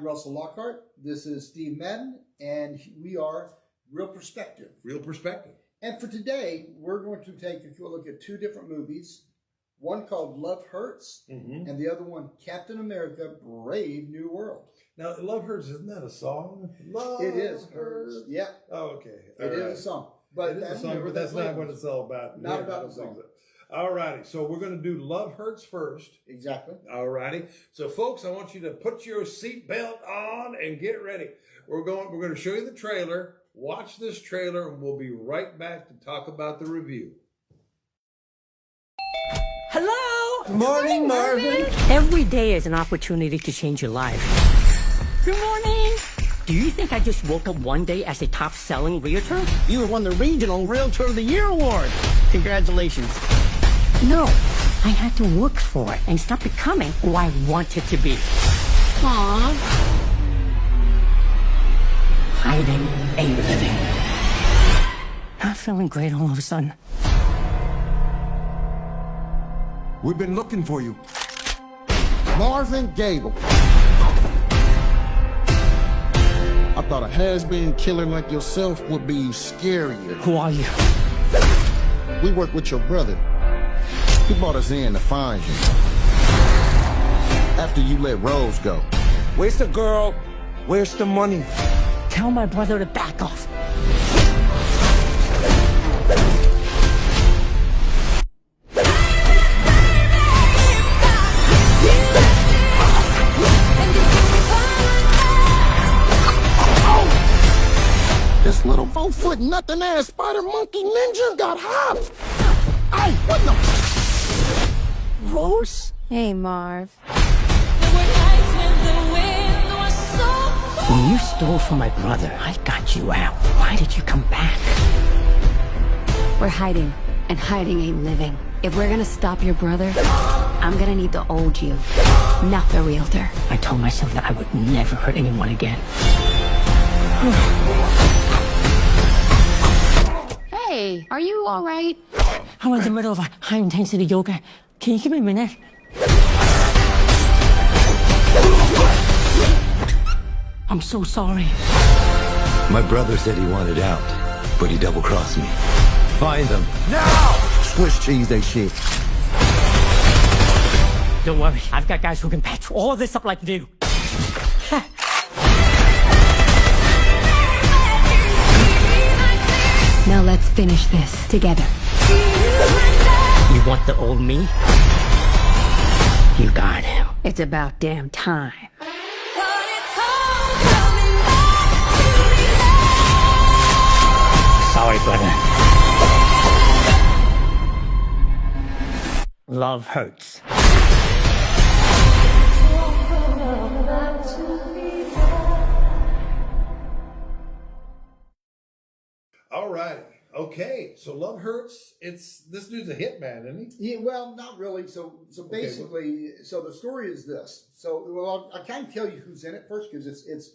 I'm Russell Lockhart. This is Steve Madden, and we are Real Perspective. Real Perspective. And for today, we're going to take a look at two different movies. One called Love Hurts, and the other one, Captain America, Brave New World. Now, Love Hurts, isn't that a song? Love It is. Hurts. Yeah. Oh, okay. It is a song. But it is a song, but that's not what it's all about. Not about the song. All righty. So we're going to do Love Hurts first. Exactly. All righty. So, folks, I want you to put your seatbelt on and get ready. We're going to show you the trailer. Watch this trailer, and we'll be right back to talk about the review. Hello? Morning, Marvin. Every day is an opportunity to change your life. Good morning. Do you think I just woke up one day as a top-selling realtor? You won the Regional Realtor of the Year award. Congratulations. No. I had to work for it and stop becoming who I wanted to be. Aww. Hiding a living. Not feeling great all of a sudden. We've been looking for you. Marvin Gable. I thought a has-been killer like yourself would be scarier. Who are you? We work with your brother. He brought us in to find you. After you let Rose go. Where's the girl? Where's the money? Tell my brother to back off. This little 4-foot nothing-ass spider monkey ninja got hopped. Hey, what the? Rose? Hey, Marv. When you stole from my brother, I got you out. Why did you come back? We're hiding, and hiding ain't living. If we're gonna stop your brother, I'm gonna need the old you, not the realtor. I told myself that I would never hurt anyone again. Hey, are you all right? I was in the middle of a high-intensity yoga. Can you give me a minute? I'm so sorry. My brother said he wanted out, but he double-crossed me. Find them. Now! Swiss cheese they shit. Don't worry, I've got guys who can patch all this up like new. Now let's finish this together. You want the old me? You got him. It's about damn time. Sorry, brother. Love hurts. All right. Okay. So Love Hurts. This dude's a hitman, isn't he? Yeah, well, not really. So basically, so the story is this. So, well, I'll kind of tell you who's in it first because it's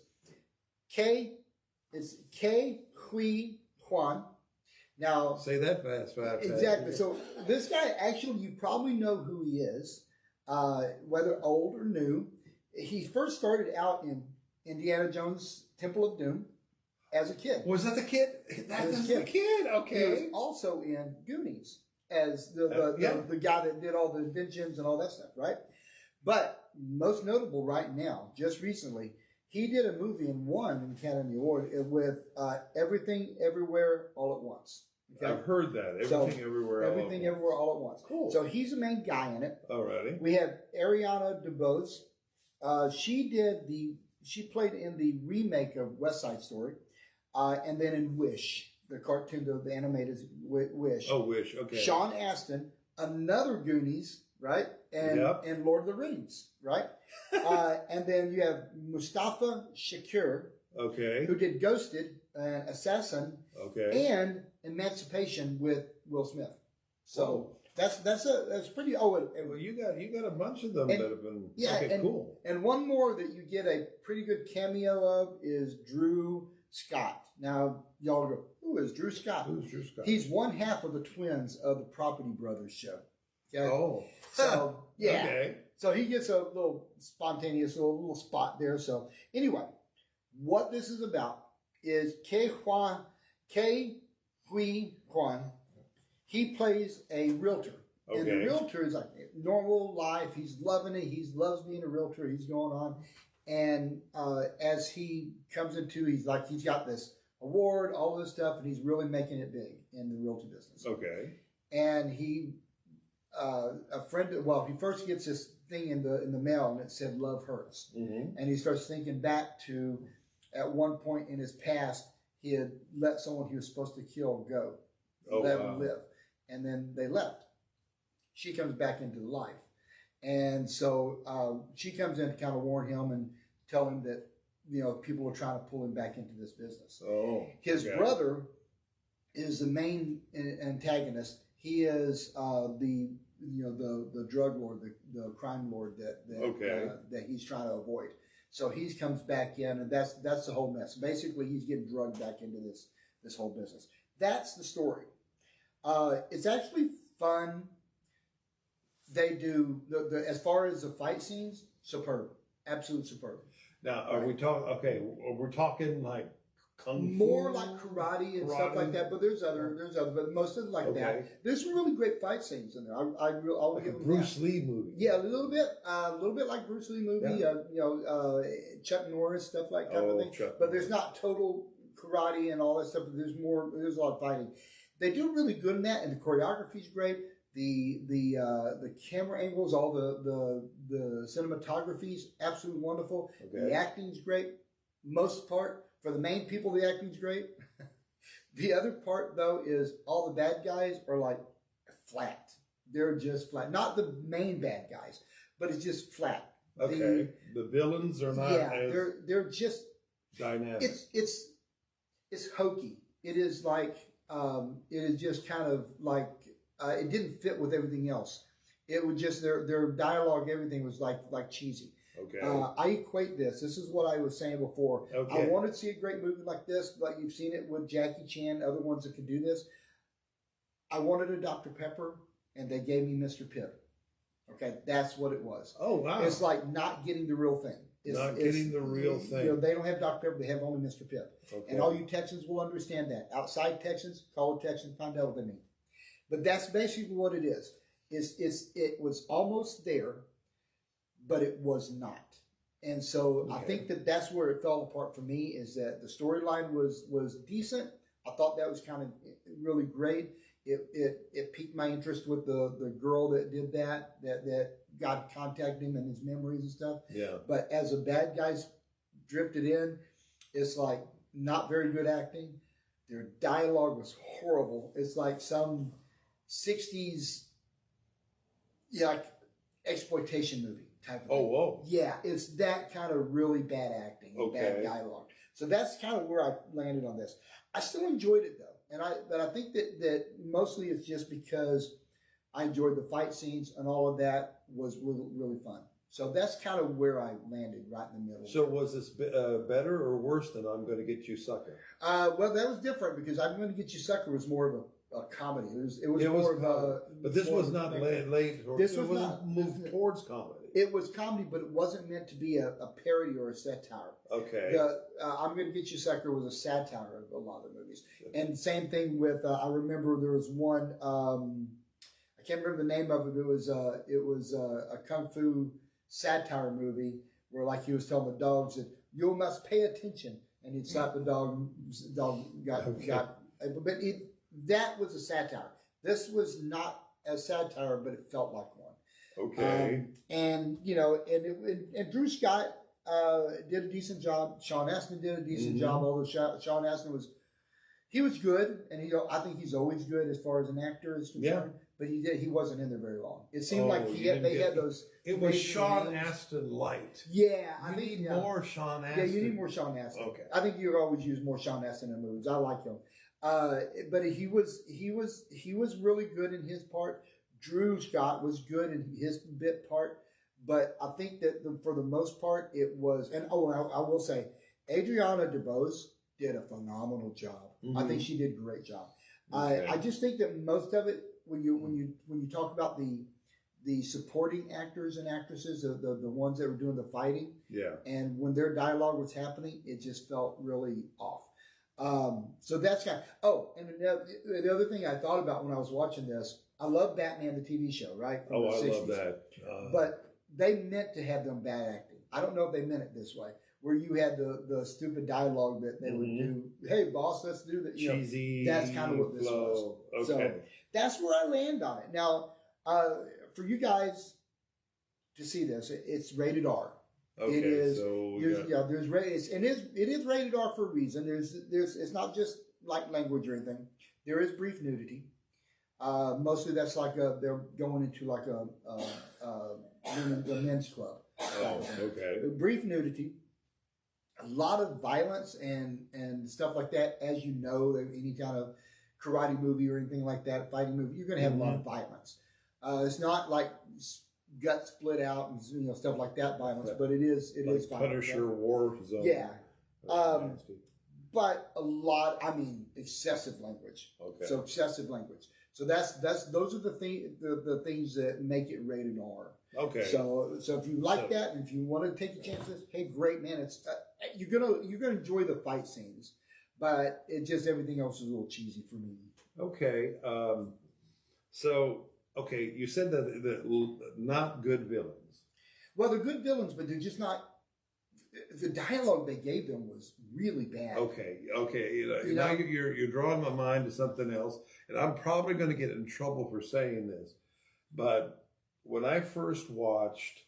Ke Huy Quan. Now, Say that fast. exactly. So this guy, actually, you probably know who he is, whether old or new. He first started out in Indiana Jones Temple of Doom as a kid. Was that the kid? That's the kid. Okay. He was also in Goonies as the guy that did all the inventions and all that stuff, right? But most notable right now, just recently, he did a movie and won an Academy Award with Everything Everywhere All at Once. Okay? I've heard that. Everything Everywhere All at Once. Cool. So he's the main guy in it. Alrighty. We have Ariana DeBose. She played in the remake of West Side Story, and then in Wish, the cartoon, the animated Wish. Oh, Wish. Okay. Sean Astin, another Goonies, right? And Lord of the Rings, right? And then you have Mustafa Shakur, Okay. who did Ghosted, Assassin, Okay. and Emancipation with Will Smith. So that's pretty. Oh, Well, you got a bunch of them that have been. yeah, Okay, cool. And one more that you get a pretty good cameo of is Drew Scott. Now y'all go, who is Drew Scott? Who's Drew Scott? He's one half of the twins of the Property Brothers show. Okay? Oh. So, yeah. Okay. So he gets a little spontaneous little spot there. So anyway, what this is about is Ke Huy Quan. He plays a realtor. Okay. And the realtor is like normal life. He's loving it. He loves being a realtor. He's going on. And as he comes into, he's got this award, all this stuff, and he's really making it big in the realtor business. Okay. And he, he first gets this thing in the mail, and it said "Love Hurts," and he starts thinking back to at one point in his past he had let someone he was supposed to kill go, let him live, and then they left. She comes back into life, and so she comes in to kind of warn him and tell him that people are trying to pull him back into this business. His brother is the main antagonist. He is the drug lord, the crime lord that he's trying to avoid. So he comes back in, and that's the whole mess. Basically, he's getting drugged back into this whole business. That's the story. It's actually fun. They do as far as the fight scenes, superb, absolute superb. Now, are we talking? Okay, we're talking like kung fu, more like karate and stuff like that. But there's other, but most of it like that. There's some really great fight scenes in there. I'll like give a them Bruce that. Lee movie. Yeah, a little bit like Bruce Lee movie. Chuck Norris stuff like kind of thing. But there's not total karate and all that stuff. But there's a lot of fighting. They do really good in that, and the choreography's great. The camera angles, all the cinematography's absolutely wonderful. Okay. The acting's great. Most part, for the main people, the acting's great. The other part, though, is all the bad guys are like flat. They're just flat. Not the main bad guys, but it's just flat. Okay. The villains are not. Yeah, as they're just dynamic. It's hokey. It is like it is just kind of like. It didn't fit with everything else. It was just their dialogue, everything was like cheesy. Okay. I equate this. This is what I was saying before. Okay. I wanted to see a great movie like this, like you've seen it with Jackie Chan, other ones that could do this. I wanted a Dr. Pepper, and they gave me Mr. Pibb. Okay, that's what it was. Oh, wow. It's like not getting the real thing. Not getting the real thing. They don't have Dr. Pepper. They have only Mr. Pibb. Okay. And all you Texans will understand that. Outside Texans, call it Texans, find out what they mean. But that's basically what it is. It was almost there, but it was not. And so I think that's where it fell apart for me, is that the storyline was decent. I thought that was kind of really great. It piqued my interest with the girl that did that God contacted him and his memories and stuff. Yeah. But as the bad guys drifted in, it's like not very good acting. Their dialogue was horrible. It's like some 60s, like exploitation movie type of thing. Oh, whoa. Yeah, it's that kind of really bad acting, bad dialogue. So that's kind of where I landed on this. I still enjoyed it though, but I think that mostly it's just because I enjoyed the fight scenes and all of that was really, really fun. So that's kind of where I landed, right in the middle. So was this better or worse than I'm Going to Get You Sucker? Well, that was different because I'm Going to Get You Sucker was more of a comedy. It was more of a. But this was not late. This was not moved towards comedy. It was comedy, but it wasn't meant to be a parody or a satire. Okay. I'm Going to Get You Sucker was a satire of a lot of the movies. And same thing with, I remember there was one, I can't remember the name of it. It was a kung fu satire movie where like he was telling the dogs that you must pay attention. And he'd slap the dog. Dog got. But that was a satire. This was not a satire, but it felt like one. Okay. And Drew Scott did a decent job. Sean Astin did a decent job. Although Sean Astin was good, and I think he's always good as far as an actor is concerned. Yeah. But he wasn't in there very long. It seemed like they had those. It was Sean Astin light. Yeah, I need more Sean Astin. Yeah, you need more Sean Astin. Okay. I think you always use more Sean Astin in movies. I like him. But he was really good in his part. Drew Scott was good in his bit part. But I think that for the most part, it was. And I will say, Adriana DeBose did a phenomenal job. I think she did a great job. Okay. I just think that most of it, when you talk about the the supporting actors and actresses, the ones that were doing the fighting. Yeah. And when their dialogue was happening, it just felt really off. So that's kind of, oh, and the other thing I thought about when I was watching this, I love Batman, the TV show, right? From the I 60s. love that. But they meant to have them bad acting. I don't know if they meant it this way, where you had the stupid dialogue that they would do. Hey, boss, let's do that. You know, cheesy. that's kind of what this was. Okay. So that's where I land on it. Now, for you guys to see this, it's rated R. Okay, It is. so It is rated R for a reason. It's not just like language or anything. There is brief nudity. Mostly that's like they're going into like a men's club. okay. Brief nudity. A lot of violence and stuff like that. As you know, any kind of karate movie or anything like that, fighting movie, you're going to have a lot of violence. It's not like gut split out and stuff like that violence, but it is violent. Punisher, War Zone. Yeah. But a lot, excessive language. Okay. So excessive language. So those are the things that make it rated R. Okay. So if you like that, and if you want to take the chances, hey, great, man. It's you're gonna enjoy the fight scenes, but it just everything else is a little cheesy for me. Okay. Okay, you said that not good villains. Well, they're good villains, but they're just not. The dialogue they gave them was really bad. Okay. Now you're drawing my mind to something else, and I'm probably going to get in trouble for saying this, but when I first watched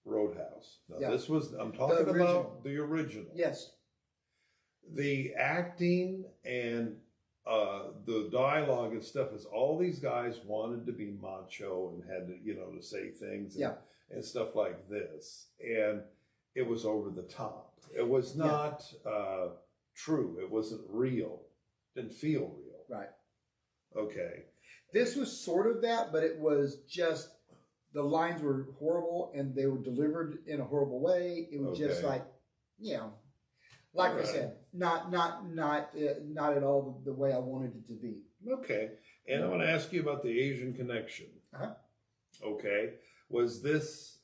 Roadhouse, I'm talking about the original. Yes. The acting and the dialogue and stuff is all these guys wanted to be macho and had to, to say things and stuff like this. And it was over the top. It was not true. It wasn't real. Didn't feel real. Right. Okay. This was sort of that, but it was just the lines were horrible and they were delivered in a horrible way. It was just like, like I said, not at all the way I wanted it to be. Okay. And I want to ask you about the Asian connection. Uh-huh. Okay. Was this,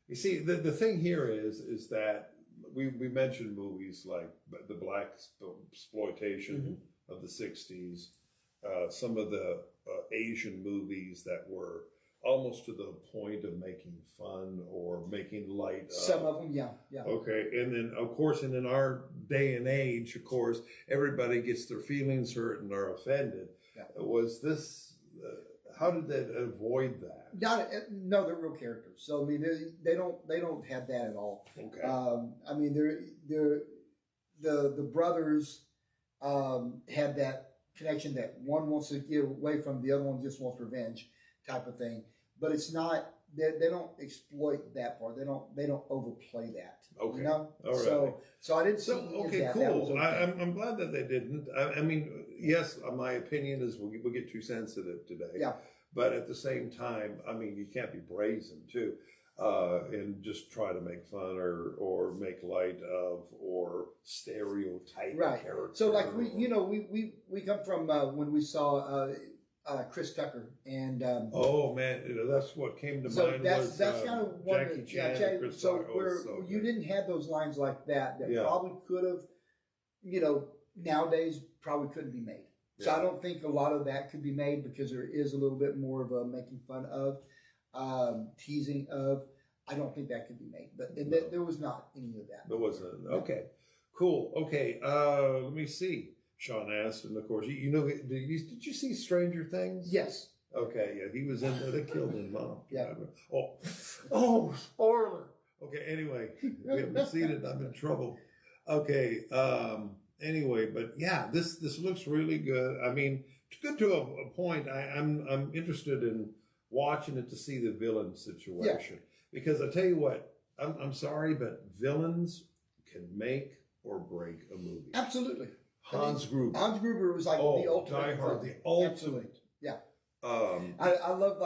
you see, the thing here is that we mentioned movies like the black exploitation of the 60s, some of the Asian movies that were almost to the point of making fun or making light of. Some of them, yeah. Okay, and then of course, and in our day and age, of course, everybody gets their feelings hurt and are offended. Yeah. Was this? How did they avoid that? No, they're real characters. So they don't have that at all. Okay. The brothers have that connection that one wants to get away from, the other one just wants revenge, type of thing. But it's not. They don't exploit that part. They don't overplay that. Okay. All right. So I didn't see any of that. Cool. That was okay. I'm glad that they didn't. I mean, yes, my opinion is we'll get too sensitive today. Yeah. But at the same time, I mean, you can't be brazen too, and just try to make fun or make light of or stereotype characters. So like we come from when we saw Chris Tucker and oh man, that's what came to mind. That's kind of one Jackie Chan. Chris so Tucker. where you didn't have those lines like that probably could have, nowadays probably couldn't be made. So I don't think a lot of that could be made because there is a little bit more of a making fun of, teasing of. I don't think that could be made, but there was not any of that. There wasn't. Okay, cool. Okay, let me see. Sean asked, and of course, did you see Stranger Things? Yes. Okay, yeah, he was in there. They killed his mom. Yeah. Oh, spoiler. Okay, anyway, we haven't seen it. I'm in trouble. Okay. Anyway, but yeah, this looks really good. I mean, good to a point. I'm interested in watching it to see the villain situation because I tell you what, I'm sorry, but villains can make or break a movie. Absolutely. Hans Gruber. Hans Gruber was like the ultimate. Die Hard, the ultimate. Absolutely. Yeah. I love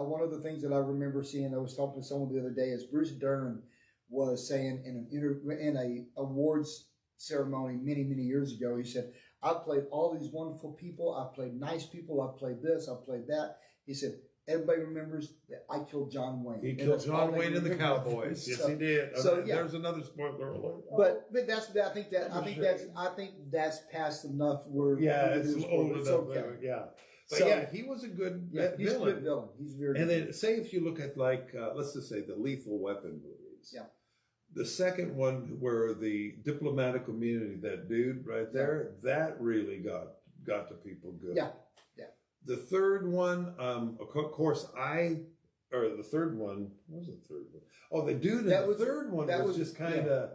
one of the things that I remember seeing. I was talking to someone the other day. Is Bruce Dern was saying in a awards ceremony many years ago. He said, "I've played all these wonderful people. I've played nice people. I've played this. I've played that." He said, everybody remembers that I killed John Wayne. He And killed that's all John they Wayne and the remember. Cowboys. Yes, So- he did. so, yeah. There's another spoiler alert. But I think that's past enough where Yeah, where it's it is, old it's enough. okay. Yeah. But So- yeah, he was a good Yeah, he's villain. a good villain. He's very And good. then say if you look at like, let's just say the Lethal Weapon movies. Yeah. The second one where the diplomatic community, that dude right there, that really got to people good. Yeah. The third one, of course, the third one, what was the third one? Oh, the dude in the third one was just kind of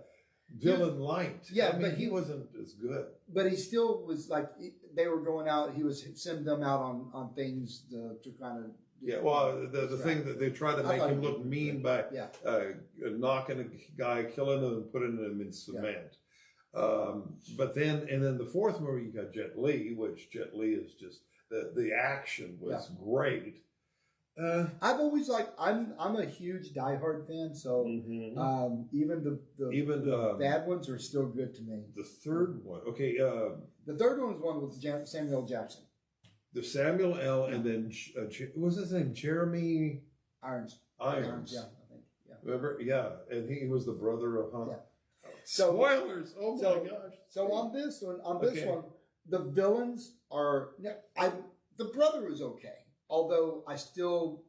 villain light. Yeah, I mean, but he wasn't as good. But he still was like, they were going out, he was sending them out on things to kind of. Yeah, well, the thing that they tried to I make thought him he look did mean good. by knocking a guy, killing him, and putting him in cement. But then the fourth movie, you got Jet Li, which Jet Li is just the action was great. I've always liked. I'm a huge Die Hard fan, so even the bad ones are still good to me. The third one, okay. The third one was one with Samuel L. Jackson. The Samuel L. and then what was his name? Jeremy Irons. Irons. Yeah, I think. Yeah. Remember? Yeah, and he was the brother of Han. Yeah. Spoilers! Oh my gosh! So on this one, the villains are. The brother was okay, although I still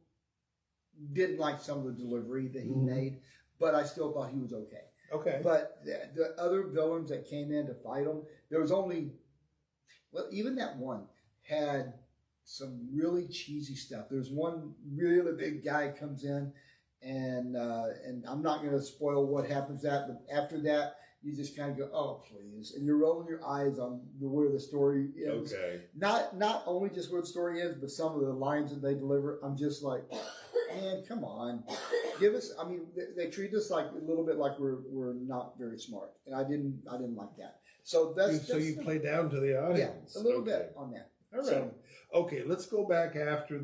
didn't like some of the delivery that he made, but I still thought he was okay. Okay. But the other villains that came in to fight him, there was only, even that one had some really cheesy stuff. There's one really big guy comes in, and I'm not going to spoil what happens but after that, you just kind of go, oh, please. And you're rolling your eyes on where the story is. Okay. Not only just where the story is, but some of the lines that they deliver. I'm just like, man, come on. Give us, I mean, they treat us like a little bit like we're not very smart. And I didn't like that. So So you play down to the audience. Yeah, a little bit on that. All right. So, Okay, let's go back after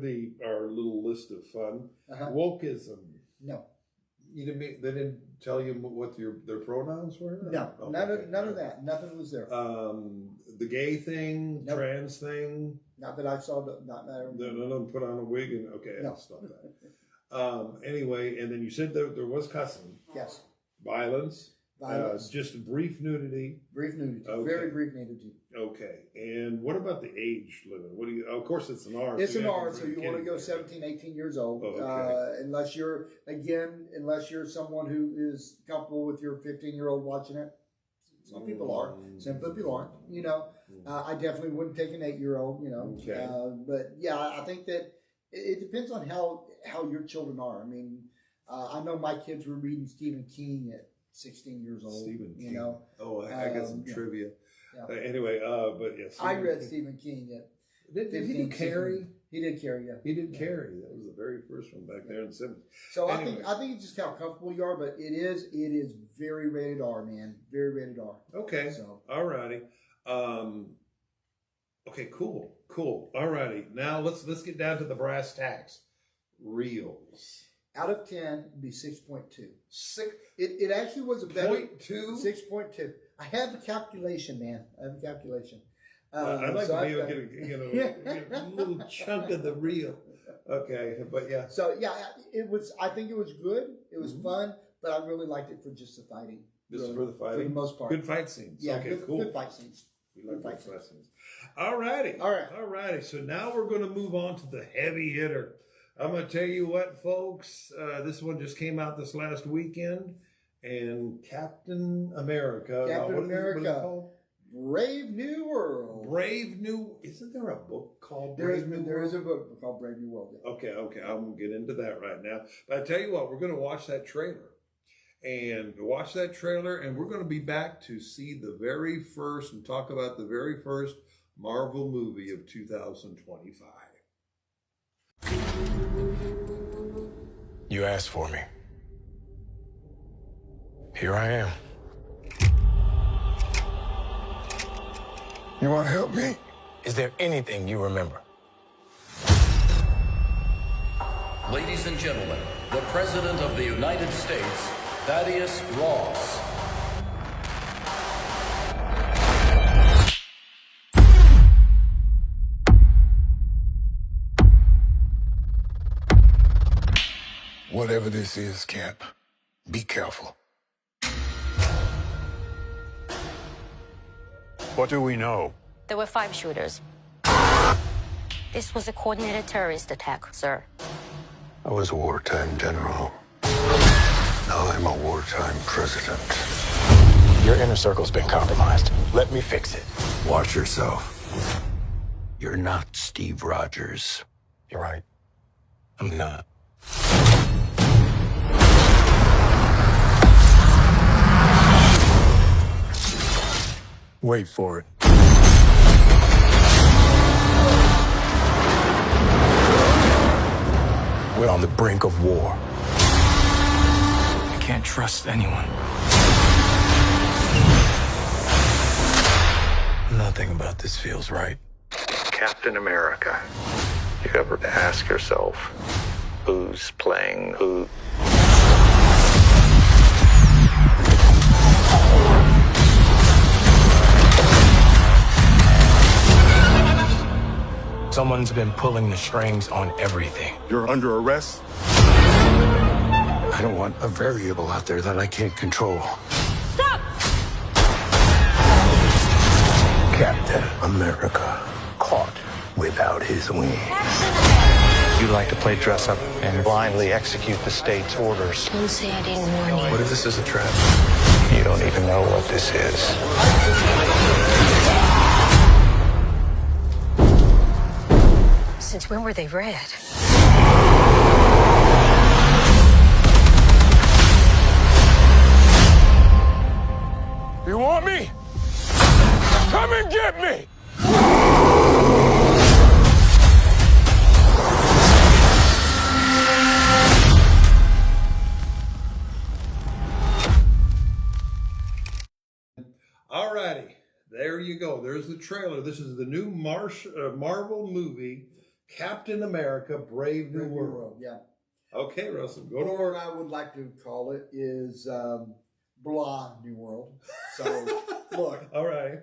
our little list of fun. Wokeism. no. They didn't tell you what their pronouns were? No, Oh, none okay. of that. Nothing was there. The gay thing, Nope. trans thing. Not that I saw. Not that I remember. None of them put on a wig and okay, No. I'll stop that. Anyway, and then you said there was cussing, Yes. violence, Violence. just brief nudity. Brief nudity. Okay. Very brief nudity. Okay, and what about the age limit? What do you? Of course, it's an R. It's an you R, have so you want to go kids. 17, 18 years old. Oh, okay. Unless you're someone who is comfortable with your 15-year-old watching it. Some people are. Some people aren't. I definitely wouldn't take an 8-year-old, Okay. But yeah, I think that it depends on how your children are. I mean, I know my kids were reading Stephen King at 16 years old. Stephen King. You know. Oh, I got some yeah. trivia. Yeah. Anyway, but yes. I read Stephen King at Did he 15, do Carrie? 16. He did Carrie, yeah. He did Carrie. That was the very first one back there in the 70s. So Anyway. I think it's just how comfortable you are, but it is very rated R, man. Very rated R. Okay. So All righty. Okay, cool. All righty. Now let's get down to the brass tacks. Reels. out of 10, it'd be 6.2. 6.2. It actually was a better 6.2. I have a calculation, man. I have a calculation. I'd like so to be I've able to got- get a little chunk of the reel. Okay, but yeah. So yeah, I think it was good. It was fun, but I really liked it for just the fighting. This is really, for the fighting? for the most part. Good fight scenes. Yeah, Okay, good, cool. good fight scenes. We like Good good fight fight scenes. All righty. All right. All righty. So now we're going to move on to the heavy hitter. I'm going to tell you what, folks. This one just came out this last weekend, and Captain America. Captain what is it America. called? Brave New World. Brave New. Isn't there a book called There Brave New is World? a book called Brave New World. Yeah. Okay. I'm going to get into that right now. But I tell you what, we're going to watch that trailer. And watch that trailer, and we're going to be back to see the very first and talk about the very first Marvel movie of 2025. You asked for me. Here I am. You want to help me? Is there anything you remember? Ladies and gentlemen, the President of the United States, Thaddeus Ross. Whatever this is, Cap, be careful. What do we know? There were 5 shooters. This was a coordinated terrorist attack, sir. I was a wartime general. Now I'm a wartime president. Your inner circle's been compromised. Let me fix it. Watch yourself. You're not Steve Rogers. You're right. I'm not. Wait for it. We're on the brink of war. I can't trust anyone. Nothing about this feels right. Captain America. You ever ask yourself, who's playing who? Someone's been pulling the strings on everything. You're under arrest? I don't want a variable out there that I can't control. Stop! Captain America, caught without his wings. You like to play dress up and blindly execute the state's orders. Don't say I didn't warn you. What if this is a trap? You don't even know what this is. Since when were they red? You want me? Come and get me! All righty, there you go. There's the trailer. This is the new Marvel movie, Captain America: Brave New World. Yeah. Okay, Russell, go to Or work. I would like to call it is Blah New World. So, look. All right.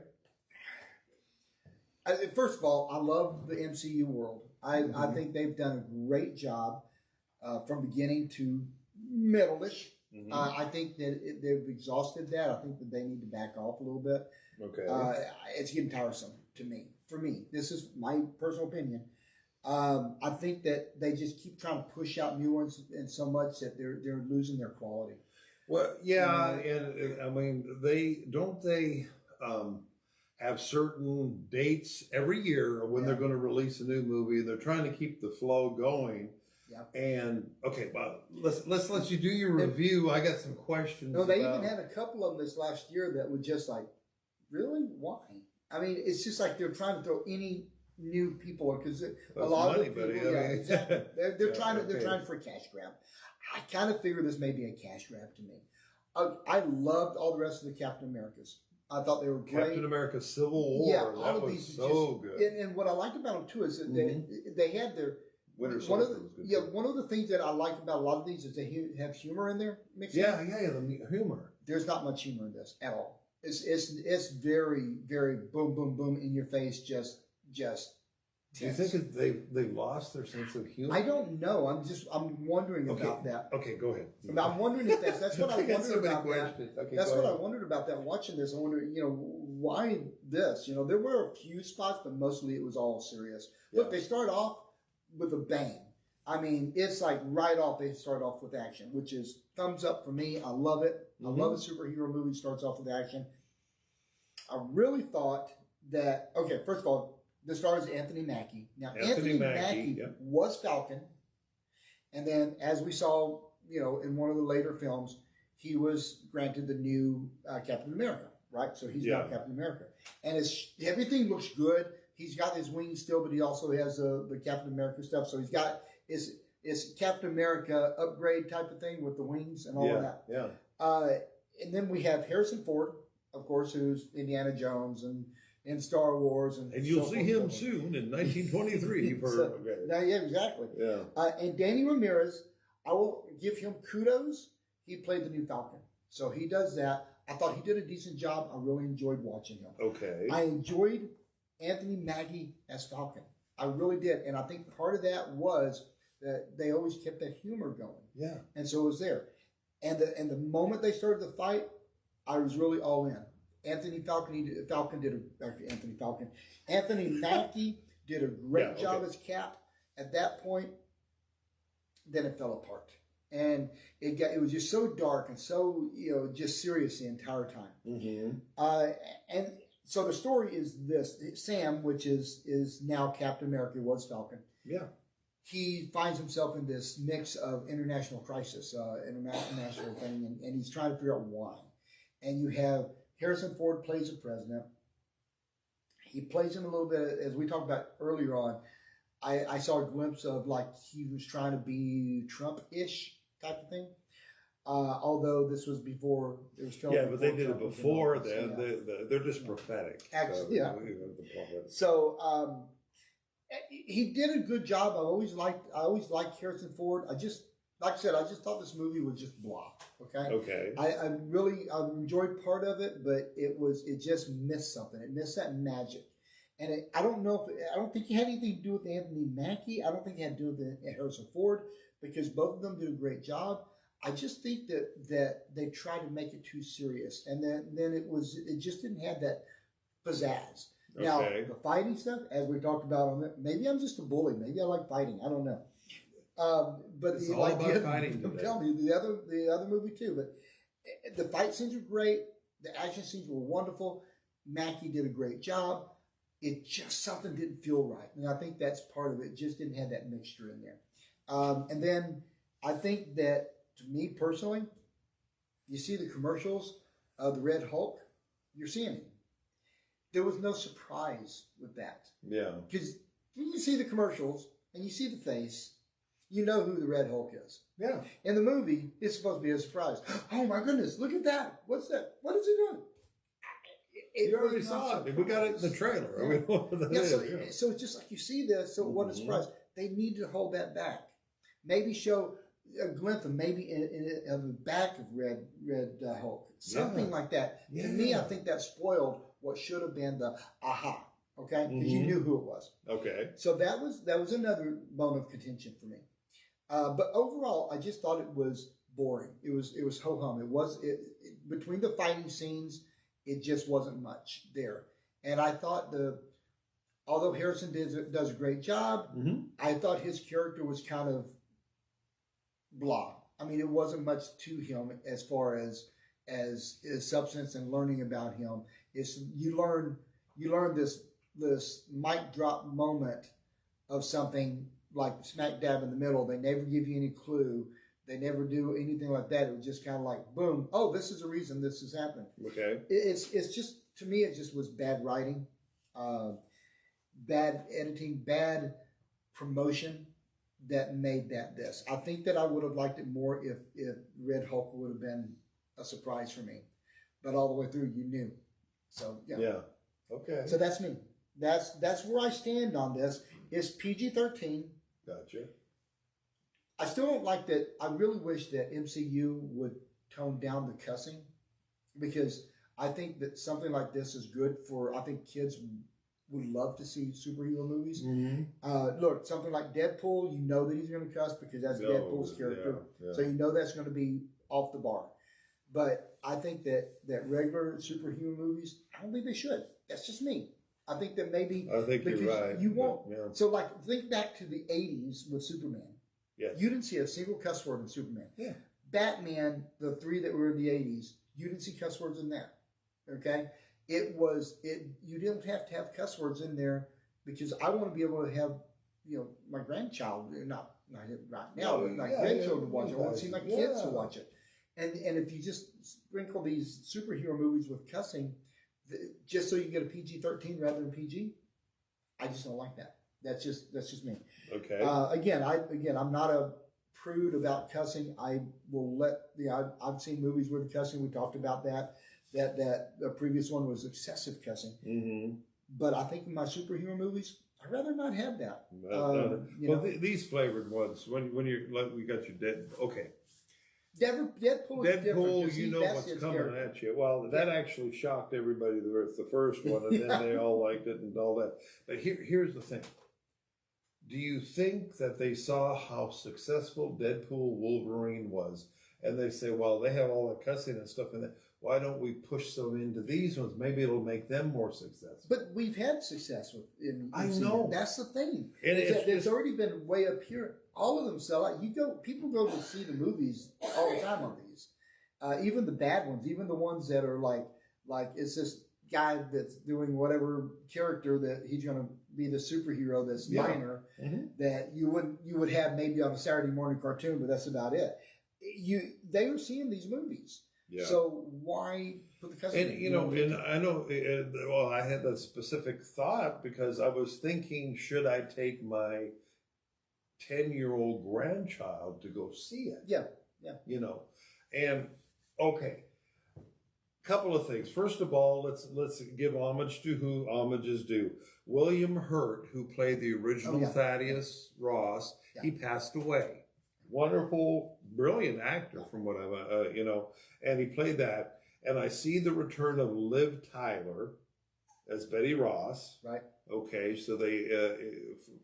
First of all, I love the MCU world. I think they've done a great job from beginning to middle-ish. I think that they've exhausted that. I think that they need to back off a little bit. Okay. It's getting tiresome to me. For me, this is my personal opinion. I think that they just keep trying to push out new ones, and so much that they're losing their quality. Well, yeah, and I mean, they have certain dates every year when they're going to release a new movie. They're trying to keep the flow going. Yeah. And okay, well, let's let you do your review. I got some questions. No, they even had a couple of them this last year that were just like, really? Why? I mean, it's just like they're trying to throw any new people because a lot of people, exactly. They're trying for a cash grab. I kind of figure this may be a cash grab to me. I loved all the rest of the Captain Americas. I thought they were great. Captain America: Civil War. Yeah, that was so good. And what I liked about them too is that they had their Winter one of Soldier the was good. one of the things that I like about a lot of these is they have humor in there mixed Yeah, in. the humor. There's not much humor in this at all. It's very, very boom, boom, boom in your face. Just. Do you think that they've lost their sense of humor? I don't know. I'm wondering about that. Okay, go ahead. I'm wondering if that's what I got wondered so many about questions. that. Okay, That's go what I ahead. wondered about that. Watching this, I wonder, why this? There were a few spots, but mostly it was all serious. Look, they start off with a bang. I mean, it's like right off they start off with action, which is thumbs up for me. I love it. I love a superhero movie starts off with action. I really thought that, okay, first of all, the star is Anthony Mackie. Now, Anthony Mackie was Falcon. And then, as we saw, in one of the later films, he was granted the new Captain America, right? So he's now Captain America. And everything looks good. He's got his wings still, but he also has the Captain America stuff. So he's got his Captain America upgrade type of thing with the wings and all of that. Yeah. And then we have Harrison Ford, of course, who's Indiana Jones and Star Wars. And you'll see him soon in 1923. Yeah, exactly. Yeah. And Danny Ramirez, I will give him kudos. He played the new Falcon. So he does that. I thought he did a decent job. I really enjoyed watching him. Okay. I enjoyed Anthony Mackie as Falcon. I really did. And I think part of that was that they always kept that humor going. Yeah. And so it was there. And the moment they started the fight, I was really all in. Anthony Mackie did a great job as Cap. At that point, then it fell apart. And it was just so dark and so, just serious the entire time. Mm-hmm. And so the story is this. Sam, which is now Captain America, was Falcon. Yeah. He finds himself in this mix of international crisis, international thing, and he's trying to figure out why. And you have Harrison Ford plays the president. He plays him a little bit, as we talked about earlier on. I saw a glimpse of like he was trying to be Trump-ish type of thing. Although this was before it was filmed. Yeah, but they did Trump it before then. They're just prophetic. Actually, So he did a good job. I always liked Harrison Ford. I just thought this movie was just blah. Okay. I really enjoyed part of it, but it just missed something. It missed that magic. And I don't think it had anything to do with Anthony Mackie. I don't think it had to do with Harrison Ford, because both of them did a great job. I just think that they tried to make it too serious, and then it just didn't have that pizzazz. Now the fighting stuff, as we talked about on it, maybe I'm just a bully. Maybe I like fighting. I don't know. But it's the all idea, about fighting. I'm telling you, the other movie too. But the fight scenes were great. The action scenes were wonderful. Mackie did a great job. It just something didn't feel right, and I think that's part of it. It just didn't have that mixture in there. And then I think that, to me personally, you see the commercials of the Red Hulk, you're seeing him. There was no surprise with that. Yeah. Because when you see the commercials and you see the face, you know who the Red Hulk is. Yeah. In the movie, it's supposed to be a surprise. Oh my goodness, look at that. What's that? What is he doing? You already saw it. We got it in the trailer. Yeah. So it's just like you see this, so it wasn't a surprise. They need to hold that back. Maybe show a glimpse of maybe of the back of Red Hulk. Something like that. Yeah. To me, I think that spoiled what should have been the aha. Okay? Because you knew who it was. Okay. So that was another bone of contention for me. But overall, I just thought it was boring. It was ho-hum. Between the fighting scenes, it just wasn't much there. And I thought although Harrison does a great job, I thought his character was kind of blah. I mean, it wasn't much to him as far as his substance and learning about him. You learn this mic drop moment of something like smack dab in the middle. They never give you any clue. They never do anything like that. It was just kind of like, boom, oh, this is the reason this is happening. Okay. It's just, to me, it just was bad writing, bad editing, bad promotion that made this. I think that I would have liked it more if Red Hulk would have been a surprise for me. But all the way through, you knew. So, yeah. Yeah. Okay. So that's me. That's where I stand on this. It's PG-13. Gotcha. I still don't like that. I really wish that MCU would tone down the cussing, because I think that something like this is good I think kids would love to see superhero movies. Look, something like Deadpool, you know that he's going to cuss because that's Deadpool's character. Yeah. So you know that's going to be off the bar. But I think that regular superhero movies, I don't think they should. That's just me. I think that maybe... I think you're right. You won't. Yeah. So like, think back to the 80s with Superman. Yes. You didn't see a single cuss word in Superman. Yeah. Batman, the three that were in the 80s, you didn't see cuss words in that. Okay? You didn't have to have cuss words in there, because I want to be able to have, my grandchild, not right now, but my grandchildren watch it. I want to see my kids to watch it. And if you just sprinkle these superhero movies with cussing, just so you get a PG-13 rather than PG, I just don't like that. That's just me. Okay. Again, I'm not a prude about cussing. I will I've seen movies with cussing. We talked about that the previous one was excessive cussing. Mm-hmm. But I think in my superhero movies, I'd rather not have that. These flavored ones, when you're like, we got your okay. Deadpool is different. You know what's coming at you. Well, that actually shocked everybody. The first one, and then they all liked it and all that. But here's the thing. do you think that they saw how successful Deadpool Wolverine was, and they say, well, they have all the cussing and stuff in there, why don't we push some into these ones? Maybe it'll make them more successful. But we've had success in I know. That's the thing. And it's already been way up here. All of them sell out. People go to see the movies all the time on these. Even the bad ones, even the ones that are like it's this guy that's doing whatever character that he's going to be the superhero that's minor that you would have maybe on a Saturday morning cartoon, but that's about it. They are seeing these movies. Yeah. So why put the customer? And I know. Well, I had that specific thought because I was thinking, should I take my 10-year-old grandchild to go see it? Yeah. And okay, couple of things. First of all, let's give homage to who homage is due. William Hurt, who played the original Thaddeus Ross, he passed away. Wonderful, brilliant actor from what I've, and he played that. And I see the return of Liv Tyler as Betty Ross. Right. Okay, so they,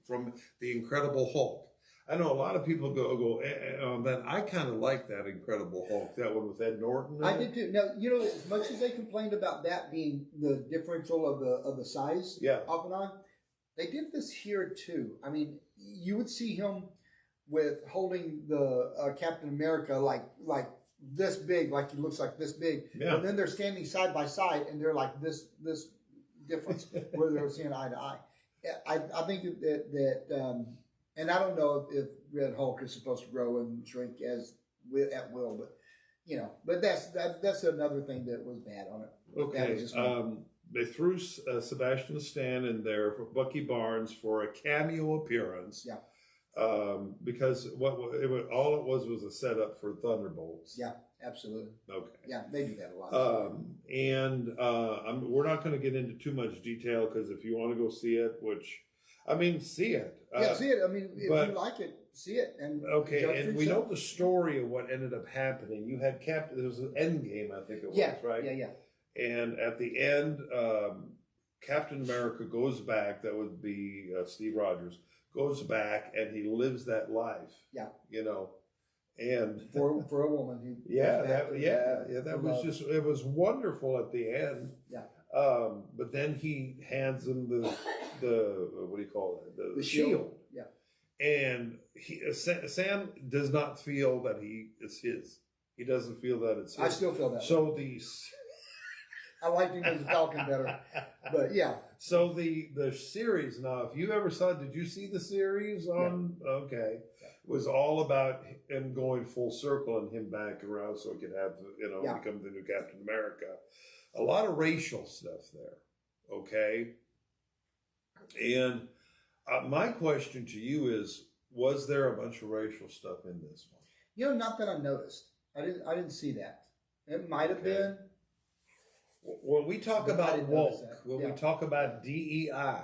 from The Incredible Hulk. I know a lot of people go on that. I kind of like that Incredible Hulk, that one with Ed Norton. I did too. Now, as much as they complained about that being the differential of the size off and on, they did this here too. I mean, you would see him with holding the Captain America like this big, like he looks like this big. Yeah. And then they're standing side by side and they're like this difference where they're seeing eye to eye. I think that and I don't know if Red Hulk is supposed to grow and shrink at will, but that's another thing that was bad on it. Okay. They threw Sebastian Stan in there for Bucky Barnes for a cameo appearance. Yeah. Because all it was a setup for Thunderbolts. Yeah, absolutely. Okay. Yeah, they do that a lot. We're not going to get into too much detail because if you want to go see it, see it. See it. I mean, if you like it, see it. And we know the story of what ended up happening. You had there was an end game, I think it was, right? Yeah. And at the end, Captain America goes back. That would be Steve Rogers. Goes back and he lives that life. Yeah. And for a woman who that was just, it was wonderful at the end. Yeah. But then he hands him the what do you call it? The shield. Yeah. And Sam does not feel that it's his. He doesn't feel that it's his. I still feel that. So I like him as a Falcon better, but yeah. So the series now, if you ever did you see the series on? Yeah. Okay, was all about him going full circle and him back around so he could have become the new Captain America. A lot of racial stuff there. Okay, and my question to you is: was there a bunch of racial stuff in this one? Not that I noticed. I didn't see that. It might have been. When we talk about woke, when we talk about DEI,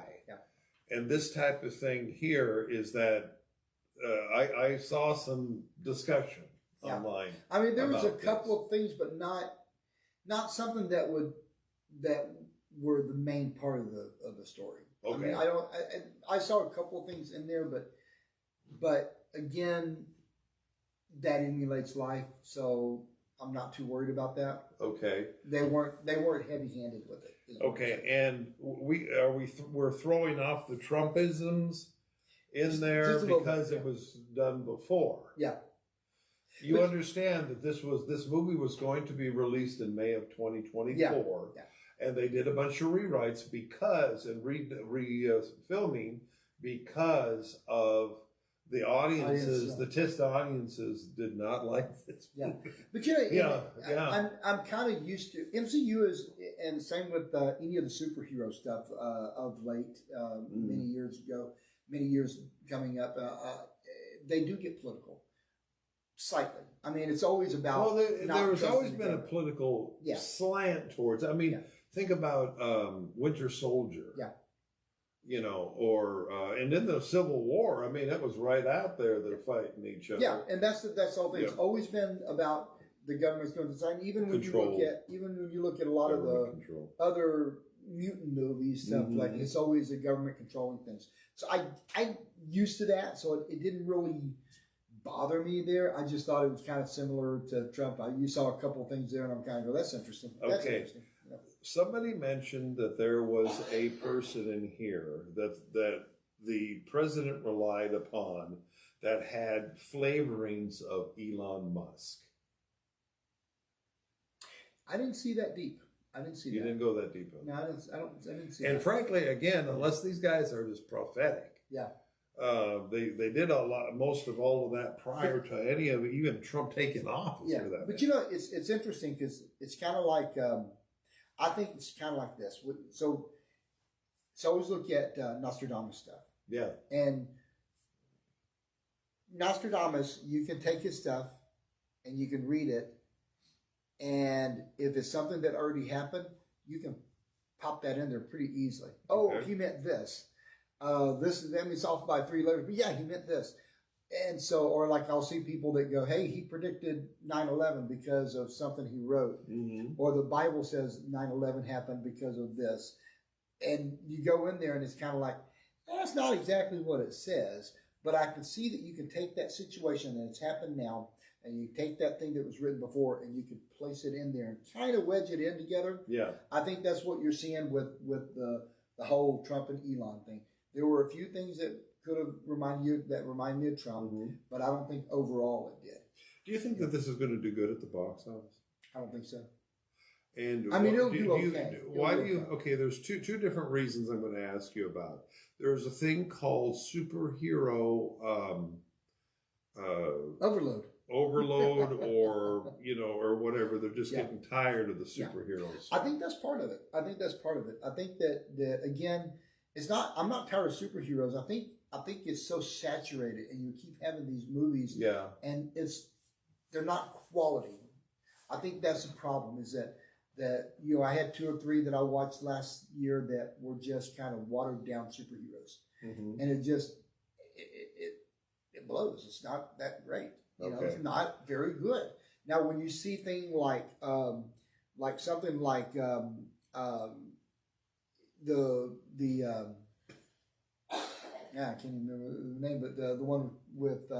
and this type of thing here is that I saw some discussion online. I mean, there was a couple of things, but not something that were the main part of the story. Okay. I mean, I saw a couple of things in there, but again, that emulates life, so I'm not too worried about that. Okay. They weren't heavy-handed with it. Okay, and we're throwing off the Trumpisms in there because it was done before. Yeah. You understand that this movie was going to be released in May of 2024, and they did a bunch of rewrites filming because of the audiences, the test audiences did not like this. Yeah, but I'm kind of used to MCU and same with any of the superhero stuff of late. Many years coming up, they do get political, slightly. I mean, it's always about. Well, there's always been a political slant towards. I mean, think about Winter Soldier. Yeah. And in the Civil War, I mean, that was right out there. They're fighting each other. Yeah, and that's the whole thing. It's always been about the government's going to design. Even when you look at a lot of the other mutant movies, stuff like it's always the government controlling things. So I used to that, so it didn't really bother me there. I just thought it was kind of similar to Trump. You saw a couple of things there, and I'm kind of go, that's interesting. That's interesting. You know. Somebody mentioned that there was a person in here that the president relied upon that had flavorings of Elon Musk. I didn't see that deep. I didn't see that. You didn't go that deep. No, I didn't see and that. frankly, again, unless these guys are just prophetic. Yeah. They did most of all of that prior to any of even Trump taking office. Yeah, but you know, it's interesting because it's kind of like I think it's kind of like this. So always look at Nostradamus stuff. Yeah, and Nostradamus, you can take his stuff and you can read it, and if it's something that already happened, you can pop that in there pretty easily. Oh, he meant this. This is them. It's off by 3 letters, but yeah, he meant this. And so, or like I'll see people that go, hey, he predicted 9/11 because of something he wrote, or the Bible says 9/11 happened because of this. And you go in there and it's kind of like, that's not exactly what it says, but I can see that you can take that situation and it's happened now, and you take that thing that was written before and you can place it in there and kind of wedge it in together. Yeah. I think that's what you're seeing with the whole Trump and Elon thing. There were a few things that could have remind me of Trump, but I don't think overall it did. Do you think that this is going to do good at the box office? I don't think so. And I mean, it'll do okay. Why do you? Okay, there's two different reasons I'm going to ask you about. There's a thing called superhero overload, or or whatever. They're just getting tired of the superheroes. I think that's part of it. I think that again, it's not. I'm not tired of superheroes. I think it's so saturated, and you keep having these movies. Yeah. And they're not quality. I think that's the problem. Is that I had 2 or 3 that I watched last year that were just kind of watered down superheroes, and it just it blows. It's not that great. You know, it's not very good. Now, when you see things like something like I can't even remember the name, but the one with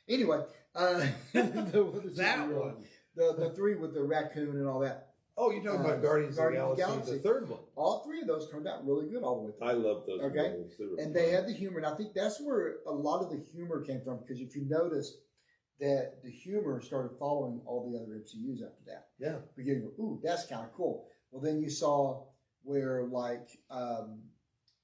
anyway, that one, the 3 with the raccoon and all that. Oh, you're talking about Guardians of the Galaxy, the 3rd one. All 3 of those turned out really good all the way through. I love those. Okay, and they had the humor, and I think that's where a lot of the humor came from. Because if you notice that the humor started following all the other MCUs after that. Yeah, beginning, ooh, that's kind of cool. Well, then you saw where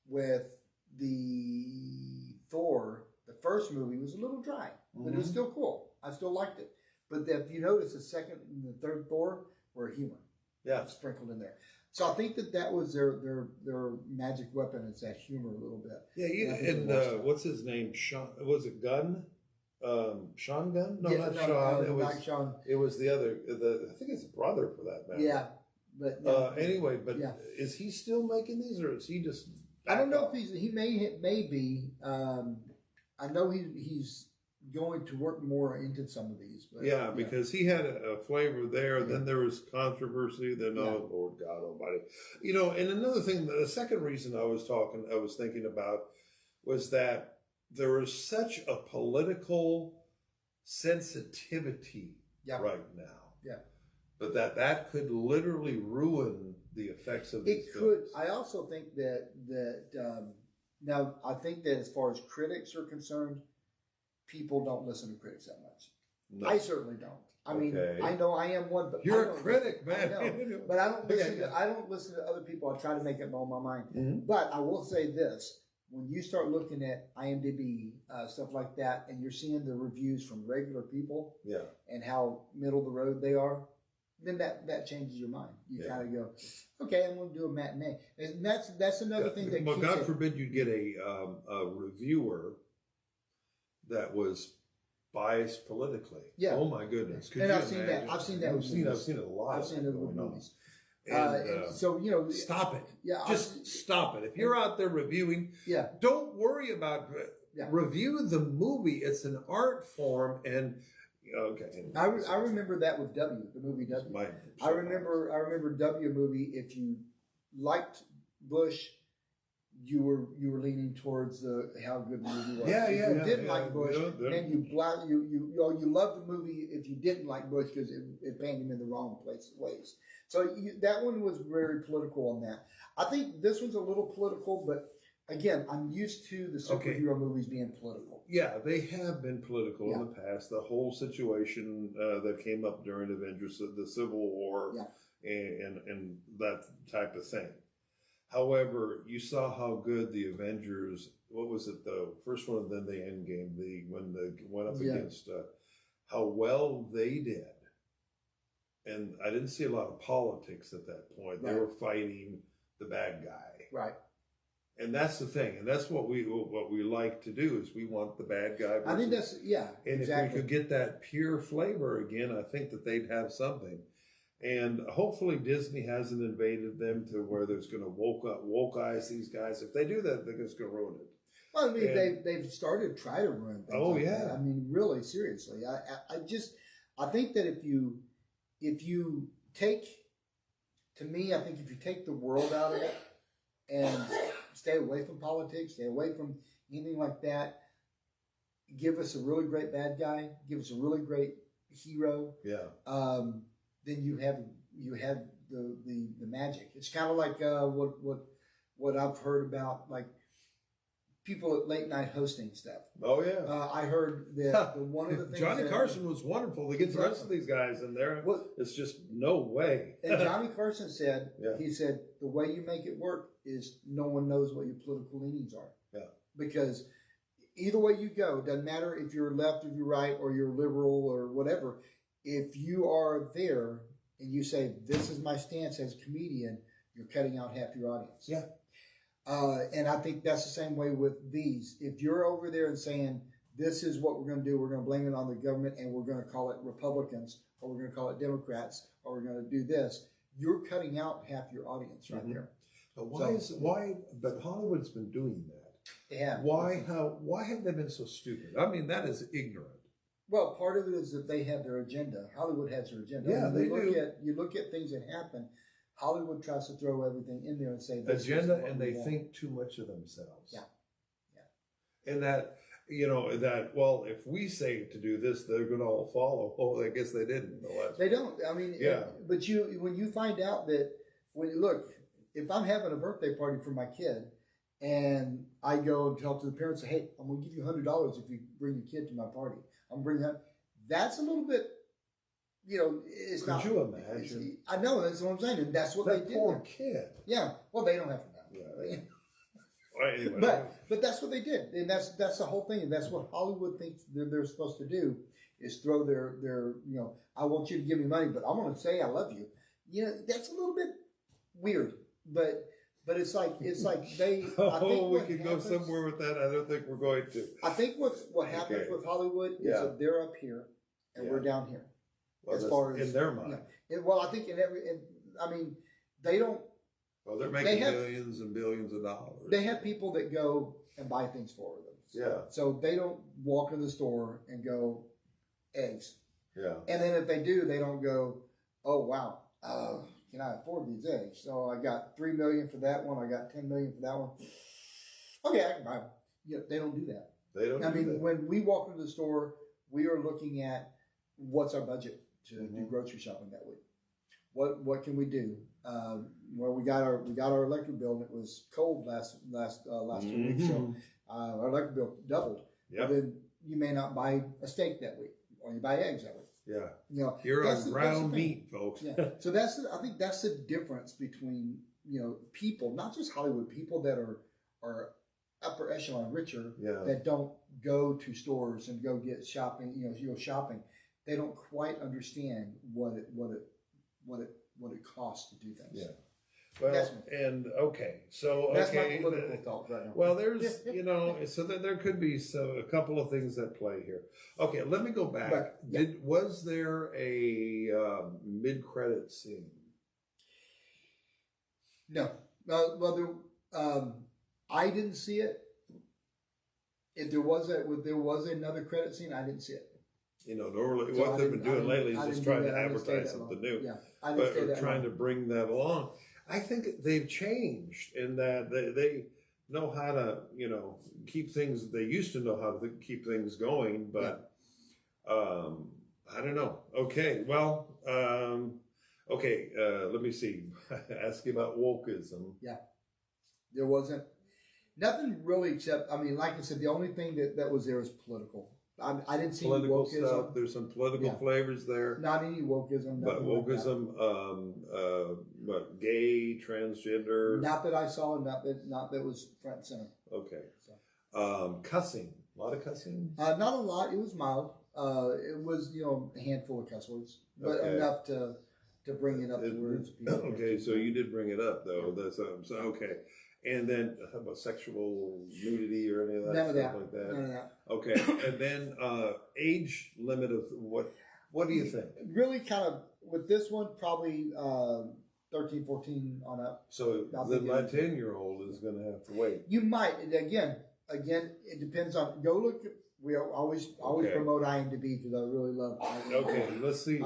with the Thor, the first movie was a little dry, but it was still cool. I still liked it. But if you notice, the second and the third Thor were humor. Yeah, sprinkled in there. So I think that was their magic weapon. Is that humor a little bit? Yeah, and what's his name? Sean? Was it Gunn? Sean Gunn? No, not Sean. It was not Sean. It was the other. I think it's brother for that matter. Yeah, but anyway, but is he still making these, or is he just? I don't know if he may be. I know he's going to work more into some of these. But, yeah, because he had a flavor there. Yeah. Then there was controversy. Then, oh, Lord God Almighty. And another thing, the second reason I was thinking about was that there is such a political sensitivity right now. Yeah. But that could literally ruin the effects of these films. I also think that now I think that as far as critics are concerned, people don't listen to critics that much. No. I certainly don't. I mean, I know I am one, but you're a critic, man. I know, but I don't listen. I don't listen to other people. I try to make it all my mind. But I will say this: when you start looking at IMDb stuff like that, and you're seeing the reviews from regular people, and how middle of the road they are, then that changes your mind. You kind of go, okay, I'm going to do a matinee, and that's another thing that. Well, God forbid you get a reviewer that was biased politically. Yeah. Oh my goodness. Could I've seen that. I've seen that. I've seen it a lot. I've seen it with movies. And, so stop it. Yeah. Just stop it. If you're out there reviewing, don't worry about review the movie. It's an art form, and I remember that with W, the movie W. I remember W movie. If you liked Bush, you were leaning towards how good the movie was. Yeah, if you didn't like Bush, then you loved the movie if you didn't like Bush because it painted him in the wrong ways. So that one was very political on that. I think this one's a little political, but again, I'm used to the superhero movies being political. Yeah, they have been political in the past. The whole situation that came up during Avengers, the Civil War, and that type of thing. However, you saw how good the Avengers, what was it, the first one and then the Endgame, when they went up against, how well they did. And I didn't see a lot of politics at that point. They were fighting the bad guy. Right. And that's the thing. And that's what we like to do is we want the bad guy. I think that's, and if we could get that pure flavor again, I think that they'd have something. And hopefully Disney hasn't invaded them to where there's going to woke-eyes these guys. If they do that, they're just going to ruin it. Well, I mean, they've started to try to ruin things that. I mean, really, seriously. I think that if you take, to me, I think if you take the world out of it and stay away from politics, stay away from anything like that, give us a really great bad guy, give us a really great hero. Yeah. Then you have the magic. It's kind of like what I've heard about, like people at late night hosting stuff. Oh yeah. I heard that one of the things Johnny Carson was wonderful to get the rest of these guys in there. It's just no way. And Johnny Carson said, he said, the way you make it work is no one knows what your political leanings are. Yeah. Because either way you go, doesn't matter if you're left, if you're right, or you're liberal or whatever. If you are there and you say, this is my stance as a comedian, you're cutting out half your audience. Yeah. And I think that's the same way with these. If you're over there and saying, this is what we're going to do, we're going to blame it on the government and we're going to call it Republicans or we're going to call it Democrats or we're going to do this, you're cutting out half your audience right there. But but Hollywood's been doing that. They have. Why have they been so stupid? I mean, that is ignorant. Well, part of it is that they have their agenda. Hollywood has their agenda. Yeah, they do. You look at things that happen. Hollywood tries to throw everything in there and say agenda, and they think too much of themselves. Yeah. And that well, if we say to do this, they're going to all follow. Oh, I guess they didn't. They don't. I mean, but when you find out that if I'm having a birthday party for my kid. And I go and tell to the parents, hey, I'm going to give you $100 if you bring your kid to my party. I'm bringing that. That's a little bit, it's not. Could you imagine? I know, that's what I'm saying. And that's what they did. Poor kid. Yeah. Well, they don't have to know. Yeah. Well, anyway, but that's what they did. And that's the whole thing. And that's what Hollywood thinks they're supposed to do is throw their I want you to give me money, but I'm going to say I love you. That's a little bit weird. But it's like they. We could go somewhere with that. I don't think we're going to. I think what happens with Hollywood is that they're up here and we're down here. Well, as far as in their mind. Well, I think they don't. Well, they're making millions and billions of dollars. They have people that go and buy things for them. Yeah. So they don't walk in the store and go eggs. Yeah. And then if they do, they don't go, oh wow. Can I afford these eggs? So I got $3 million for that one. I got $10 million for that one. Okay, I can buy them. They don't do that. They don't. I mean, when we walk into the store, we are looking at what's our budget to do grocery shopping that week. What can we do? Well, we got our electric bill, and it was cold last 2 weeks, so our electric bill doubled. Yeah. Then you may not buy a steak that week, or you buy eggs that week. Yeah, you're on ground meat, folks. Yeah. So I think that's the difference between people, not just Hollywood, people that are upper echelon, richer, that don't go to stores and go get shopping. Go shopping. They don't quite understand what it costs to do things. Yeah. Well, that's my political thought right now. Well, there's, so there could be a couple of things that play here. Okay, let me go back. Was there a mid-credit scene? No. Well, I didn't see it. If there was another credit scene, I didn't see it. Normally what they've been doing lately is just trying to advertise something new. Yeah, but trying to bring that along. I think they've changed in that they know how to, keep things. They used to know how to keep things going, but I don't know. Okay, well, let me see. Ask you about wokeism. Yeah, there wasn't nothing really except, I mean, like I said, the only thing that was there was political. I didn't see Political wokeism. stuff. There's some political flavors there. Not any wokeism. But wokeism, what, gay, transgender. Not that I saw, not that was front and center. Okay. Cussing. A lot of cussing? Not a lot. It was mild. It was, a handful of cuss words, but enough to bring it up to words. Okay, so you did bring it up, though. That's so okay. And then about sexual nudity or any of that stuff like that? None of that. Okay, and then age limit of what do you think? Really kind of, with this one, probably 13, 14 on up. So then my 10-year-old is going to have to wait. You might. And again, it depends on, go look, we always promote IMDb because I really love IMDb. Okay, let's see.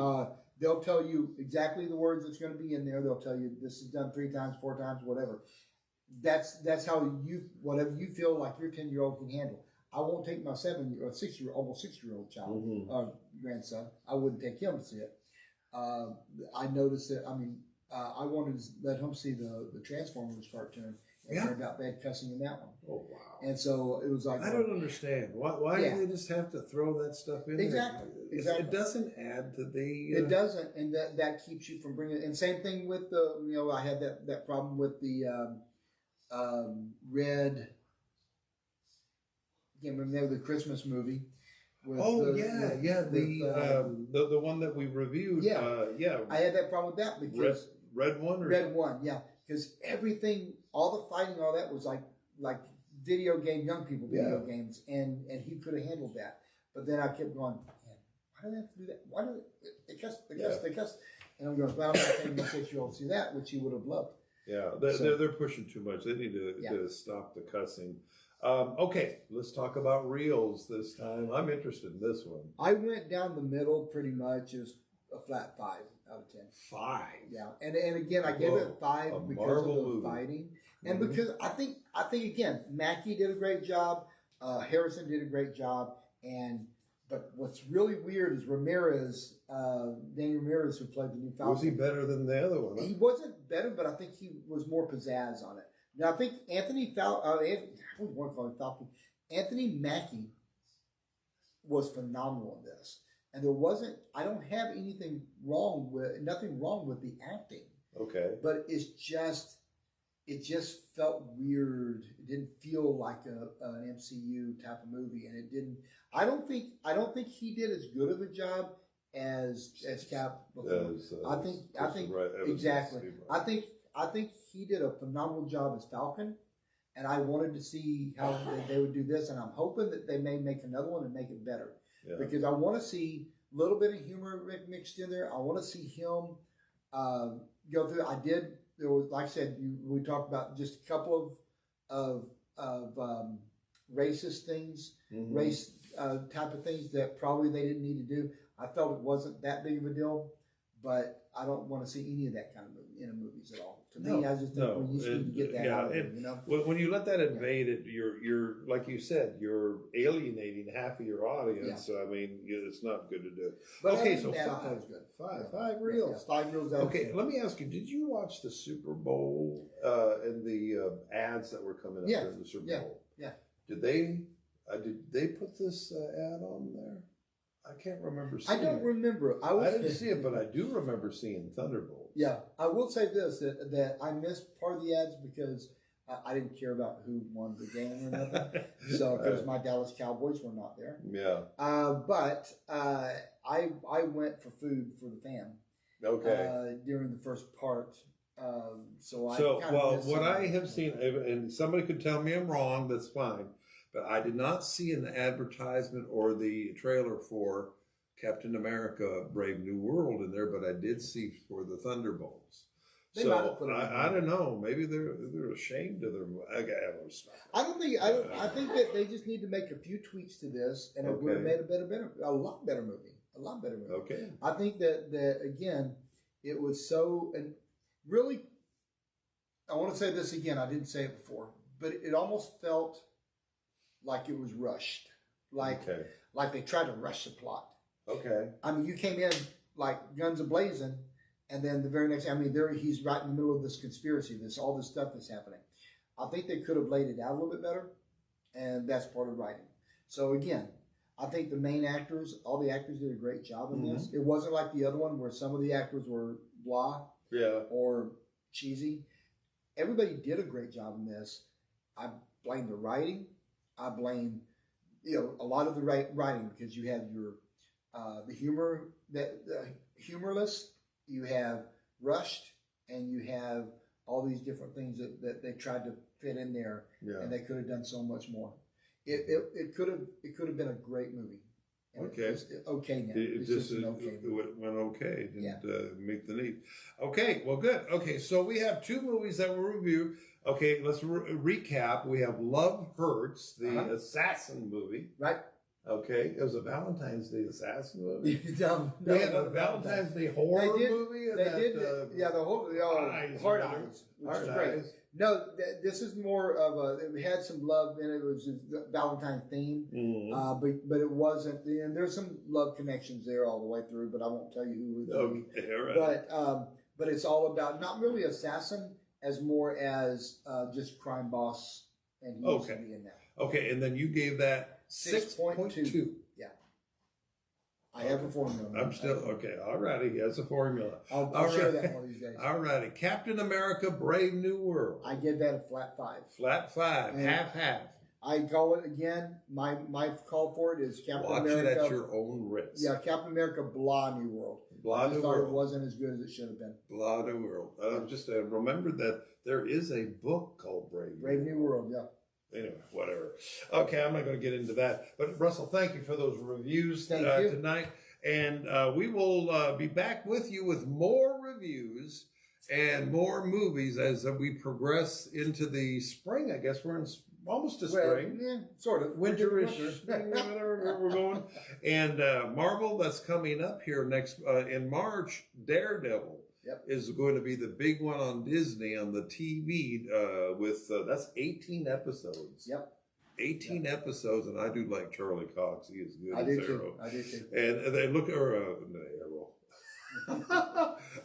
They'll tell you exactly the words that's going to be in there. They'll tell you this is done 3 times, 4 times, whatever. That's how whatever you feel like your 10-year-old can handle. I won't take my almost 6-year-old child, grandson. I wouldn't take him to see it. I noticed that. I mean, I wanted to let him see the Transformers cartoon. It turned out they had cussing in that one. Oh wow! And so it was like, I don't understand why do they just have to throw that stuff in exactly. there? Exactly. It doesn't add to the. It doesn't, and that keeps you from bringing. And same thing with the. I had that problem with the Red. I can't remember the Christmas movie. The one that we reviewed. Yeah. I had that problem with that because Red One. Red One, yeah, because everything, all the fighting, all that was like young people video games, and he could have handled that. But then I kept going, man, why do they have to do that? Why do they cuss? And I'm going, well, I'm not taking my 6-year-old to see that, which he would have loved. Yeah, they're pushing too much. They need to stop the cussing. Okay, let's talk about reels this time. I'm interested in this one. I went down the middle pretty much. It was a flat 5 out of 10. 5? Yeah. And again, I gave it 5 because of the fighting. And because I think again, Mackie did a great job. Harrison did a great job. But what's really weird is Ramirez, Daniel Ramirez, who played the new Falcon. Was he better than the other one? Huh? He wasn't better, but I think he was more pizzazz on it. Now, I think Anthony Mackie was phenomenal in this. And I don't have nothing wrong with the acting. Okay. But it just felt weird. It didn't feel like an MCU type of movie. And it didn't, I don't think he did as good of a job as Cap before. I think right, exactly. I think he did a phenomenal job as Falcon, and I wanted to see how they would do this, and I'm hoping that they may make another one and make it better, because I want to see a little bit of humor mixed in there. I want to see him go through. There was, like I said, we talked about just a couple of racist things, race type of things that probably they didn't need to do. I felt it wasn't that big of a deal, but I don't want to see any of that kind of movie in movies at all. To me, I just think we just need to get that out of it. When you let that invade it, you're like you said, you're alienating half of your audience. Yeah. I mean, it's not good to do. But okay, so that, I thought it was good. 5 reels. 5 reels. Okay, let me ask you: did you watch the Super Bowl and the ads that were coming up during the Super Bowl? Yeah. Did they put this ad on there? I can't remember seeing it. I don't remember. I didn't see it, but I do remember seeing Thunderbolt. Yeah. I will say this, that I missed part of the ads because I didn't care about who won the game or nothing. So, because my Dallas Cowboys were not there. Yeah. But I went for food for the fam. Okay. During the first part. What I have seen, and somebody could tell me I'm wrong, that's fine. But I did not see an advertisement or the trailer for Captain America: Brave New World in there, but I did see for the Thunderbolts. I don't know. Maybe they're ashamed of their. I think that they just need to make a few tweaks to this, and it would have made a lot better movie. Okay. I think that again, it was so and really. I want to say this again. I didn't say it before, but it almost felt like it was rushed, like they tried to rush the plot. Okay. I mean, you came in like guns a-blazing, and then the very next, I mean, he's right in the middle of this conspiracy, all this stuff that's happening. I think they could have laid it out a little bit better, and that's part of writing. So again, I think the main actors, all the actors did a great job in this. It wasn't like the other one where some of the actors were blah or cheesy. Everybody did a great job in this. I blame the writing. I blame, a lot of the writing, because you have your the humor, the humorless, you have rushed, and you have all these different things that they tried to fit in there, and they could have done so much more. It could have been a great movie. And it's okay now. It just an okay movie. went okay. It didn't meet the need. Okay, well, good. Okay, so we have 2 movies that we'll review. Okay, let's recap. We have Love Hurts, the assassin movie. Right. Okay, it was a Valentine's Day assassin movie. They had a Valentine's Day horror movie. They did. The whole Hard Eyes, which was great. No, this is more of it had some love in it. It was a Valentine theme, but it wasn't. And there's some love connections there all the way through, but I won't tell you who. But it's all about not really assassin as more as just crime boss, and he used to be in that. Okay, and then you gave that 6.2. Yeah. I have a formula. I'm still, okay, all righty. He has a formula. I'll share that one of these days. All righty. Captain America, Brave New World. I give that a flat 5. Flat 5. And half. I call it, again, my call for it is Captain America. Watch it at your own risk. Yeah, Captain America, Blah New World. Blah New World. It wasn't as good as it should have been. Blah New World. Just remember that there is a book called Brave New World, yeah. Anyway, whatever. Okay, I'm not going to get into that. But Russell, thank you for those reviews tonight. And we will be back with you with more reviews and more movies as we progress into the spring. I guess we're in almost to spring. Yeah, sort of. Winterish, whatever we're going. And Marvel, that's coming up here next in March, Daredevil. Is going to be the big one on Disney on the TV with that's 18 episodes. 18 episodes, and I do like Charlie Cox. He is good as Arrow. I do too. And they look Arrow.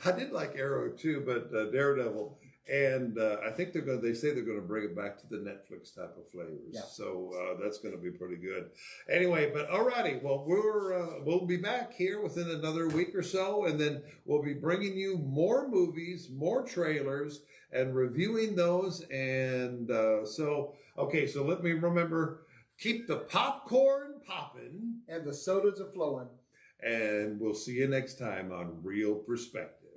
I did like Arrow too, but Daredevil. And I think they say they're going to bring it back to the Netflix type of flavors. So that's going to be pretty good. Anyway, but all righty. Well, we'll be back here within another week or so, and then we'll be bringing you more movies, more trailers, and reviewing those. And so let me remember, keep the popcorn popping. And the sodas are flowing. And we'll see you next time on Real Perspective.